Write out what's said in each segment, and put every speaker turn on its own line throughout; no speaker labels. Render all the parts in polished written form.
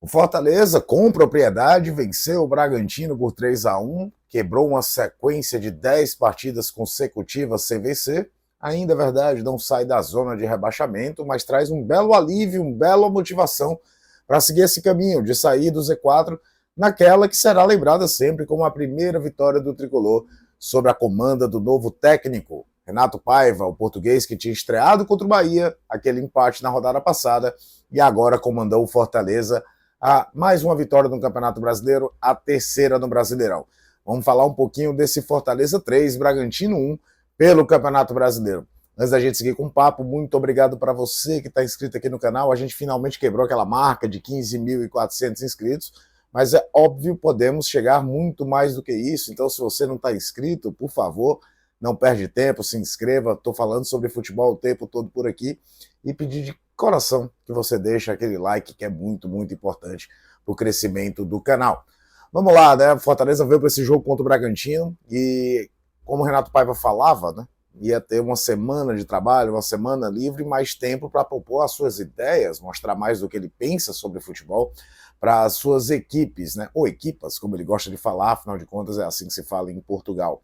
O Fortaleza, com propriedade, venceu o Bragantino por 3-1, quebrou uma sequência de 10 partidas consecutivas sem vencer. Ainda é verdade, não sai da zona de rebaixamento, mas traz um belo alívio, uma bela motivação para seguir esse caminho de sair do Z4 naquela que será lembrada sempre como a primeira vitória do tricolor sob a comanda do novo técnico, Renato Paiva, o português que tinha estreado contra o Bahia, aquele empate na rodada passada, e agora comandou o Fortaleza a mais uma vitória no Campeonato Brasileiro, a terceira no Brasileirão. Vamos falar um pouquinho desse Fortaleza 3, Bragantino 1, pelo Campeonato Brasileiro. Antes da gente seguir com o papo, muito obrigado para você que está inscrito aqui no canal. A gente finalmente quebrou aquela marca de 15.400 inscritos, mas é óbvio, podemos chegar muito mais do que isso. Então, se você não está inscrito, por favor, não perde tempo, se inscreva. Estou falando sobre futebol o tempo todo por aqui e pedir de coração que você deixe aquele like que é muito, muito importante para o crescimento do canal. Vamos lá, né? Fortaleza veio para esse jogo contra o Bragantino e, como o Renato Paiva falava, né, ia ter uma semana de trabalho, uma semana livre, mais tempo para propor as suas ideias, mostrar mais do que ele pensa sobre futebol para as suas equipes, né? Ou equipas, como ele gosta de falar, afinal de contas é assim que se fala em Portugal.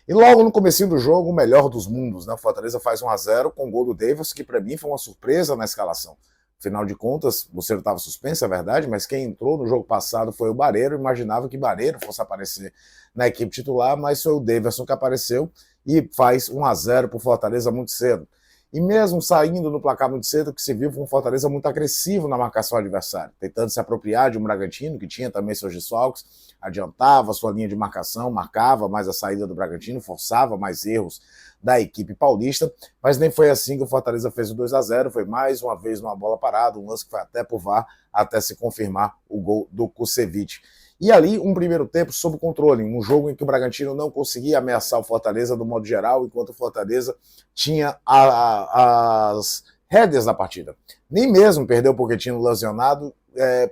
E logo no comecinho do jogo, o melhor dos mundos, né? Fortaleza faz 1-0 com o gol do Davis, que para mim foi uma surpresa na escalação. Afinal de contas, você não estava suspenso, é verdade, mas quem entrou no jogo passado foi o Barreiro. Imaginava que Barreiro fosse aparecer na equipe titular, mas foi o Davidson que apareceu e faz 1-0 para o Fortaleza muito cedo. E mesmo saindo no placar muito cedo, que se viu foi um Fortaleza muito agressivo na marcação adversária, tentando se apropriar de um Bragantino, que tinha também seus desfalques, adiantava a sua linha de marcação, marcava mais a saída do Bragantino, forçava mais erros da equipe paulista, mas nem foi assim que o Fortaleza fez o 2-0, foi mais uma vez numa bola parada, um lance que foi até pro VAR, até se confirmar o gol do Kusevich. E ali, um primeiro tempo sob controle, um jogo em que o Bragantino não conseguia ameaçar o Fortaleza do modo geral, enquanto o Fortaleza tinha as rédeas da partida. Nem mesmo perdeu porque tinha lesionado,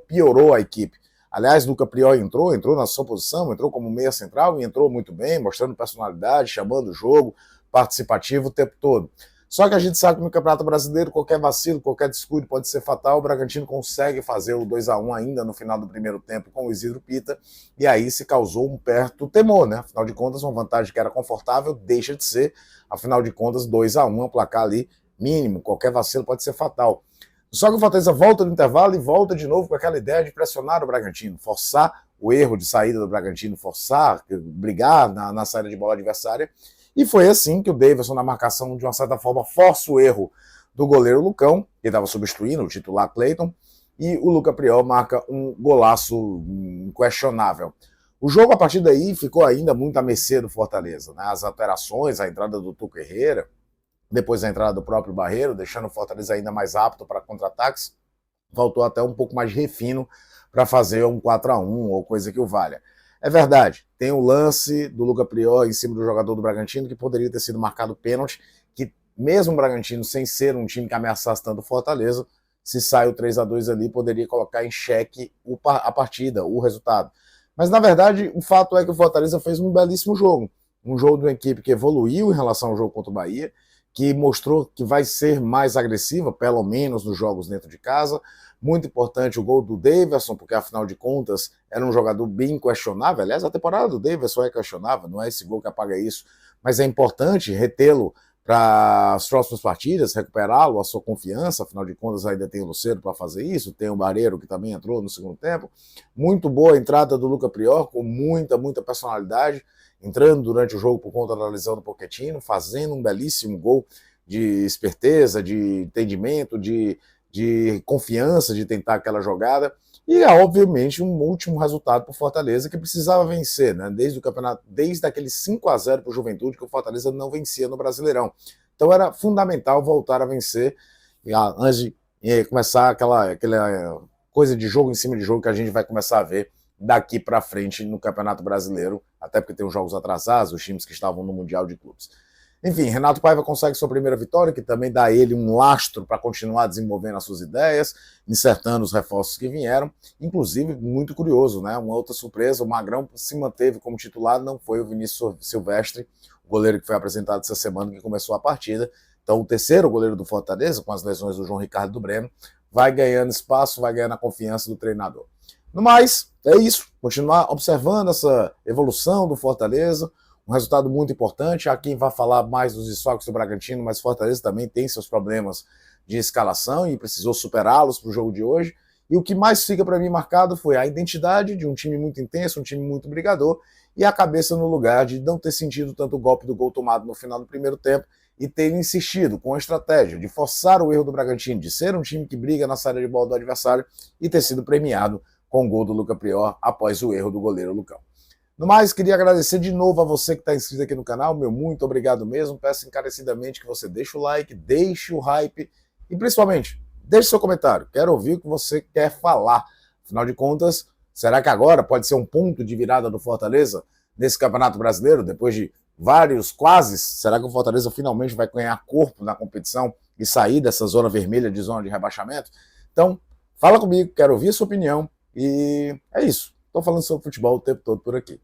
piorou a equipe. Aliás, Luca Prior entrou na sua posição, entrou como meia central e entrou muito bem, mostrando personalidade, chamando o jogo, participativo o tempo todo. Só que a gente sabe que no Campeonato Brasileiro, qualquer vacilo, qualquer descuido pode ser fatal. O Bragantino consegue fazer o 2-1 ainda no final do primeiro tempo com o Isidro Pita, e aí se causou um perto temor, né? Afinal de contas, uma vantagem que era confortável deixa de ser. Afinal de contas, 2-1 é um placar ali mínimo, qualquer vacilo pode ser fatal. Só que o Fortaleza volta no intervalo e volta de novo com aquela ideia de pressionar o Bragantino, forçar o erro de saída do Bragantino, forçar, brigar na saída de bola adversária. E foi assim que o Davidson, na marcação, de uma certa forma, força o erro do goleiro Lucão, que estava substituindo o titular Cleiton, e o Luca Priol marca um golaço inquestionável. O jogo, a partir daí, ficou ainda muito à mercê do Fortaleza, né? As alterações, a entrada do Tuco Herrera, depois a entrada do próprio Barreiro, deixando o Fortaleza ainda mais apto para contra-ataques, faltou até um pouco mais de refino para fazer um 4-1 ou coisa que o valha. É verdade, tem o lance do Luca Prior em cima do jogador do Bragantino, que poderia ter sido marcado pênalti, que mesmo o Bragantino, sem ser um time que ameaçasse tanto o Fortaleza, se sai o 3-2 ali, poderia colocar em xeque a partida, o resultado. Mas, na verdade, o fato é que o Fortaleza fez um belíssimo jogo. Um jogo de uma equipe que evoluiu em relação ao jogo contra o Bahia, que mostrou que vai ser mais agressiva, pelo menos nos jogos dentro de casa. Muito importante o gol do Davidson, porque afinal de contas era um jogador bem questionável. Aliás, a temporada do Davidson é questionável, não é esse gol que apaga isso, mas é importante retê-lo para as próximas partidas, recuperá-lo, a sua confiança. Afinal de contas, ainda tem o Lucero para fazer isso, tem o Barreiro que também entrou no segundo tempo. Muito boa a entrada do Luca Prior, com muita personalidade, entrando durante o jogo por conta da lesão do Pochettino, fazendo um belíssimo gol de esperteza, de entendimento, de confiança de tentar aquela jogada. E, obviamente, um último resultado para o Fortaleza, que precisava vencer, né? Desde o campeonato, desde aquele 5-0 para o Juventude, que o Fortaleza não vencia no Brasileirão. Então era fundamental voltar a vencer antes de começar aquela coisa de jogo em cima de jogo que a gente vai começar a ver daqui para frente no Campeonato Brasileiro, até porque tem os jogos atrasados, os times que estavam no Mundial de Clubes. Enfim, Renato Paiva consegue sua primeira vitória, que também dá a ele um lastro para continuar desenvolvendo as suas ideias, insertando os reforços que vieram. Inclusive, muito curioso, né? Uma outra surpresa, o Magrão se manteve como titular, não foi o Vinícius Silvestre, o goleiro que foi apresentado essa semana, que começou a partida. Então, o terceiro goleiro do Fortaleza, com as lesões do João Ricardo do Breno, vai ganhando espaço, vai ganhando a confiança do treinador. No mais, é isso. Continuar observando essa evolução do Fortaleza. Um resultado muito importante. Há quem vai falar mais dos desfalques do Bragantino, mas Fortaleza também tem seus problemas de escalação e precisou superá-los para o jogo de hoje. E o que mais fica para mim marcado foi a identidade de um time muito intenso, um time muito brigador, e a cabeça no lugar de não ter sentido tanto o golpe do gol tomado no final do primeiro tempo e ter insistido com a estratégia de forçar o erro do Bragantino, de ser um time que briga na saída de bola do adversário e ter sido premiado com o gol do Luca Prior após o erro do goleiro Lucão. No mais, queria agradecer de novo a você que está inscrito aqui no canal, meu muito obrigado mesmo, peço encarecidamente que você deixe o like, deixe o hype e principalmente, deixe seu comentário, quero ouvir o que você quer falar. Afinal de contas, será que agora pode ser um ponto de virada do Fortaleza nesse Campeonato Brasileiro, depois de vários quases? Será que o Fortaleza finalmente vai ganhar corpo na competição e sair dessa zona vermelha de zona de rebaixamento? Então, fala comigo, quero ouvir a sua opinião. E é isso. Estou falando sobre futebol o tempo todo por aqui.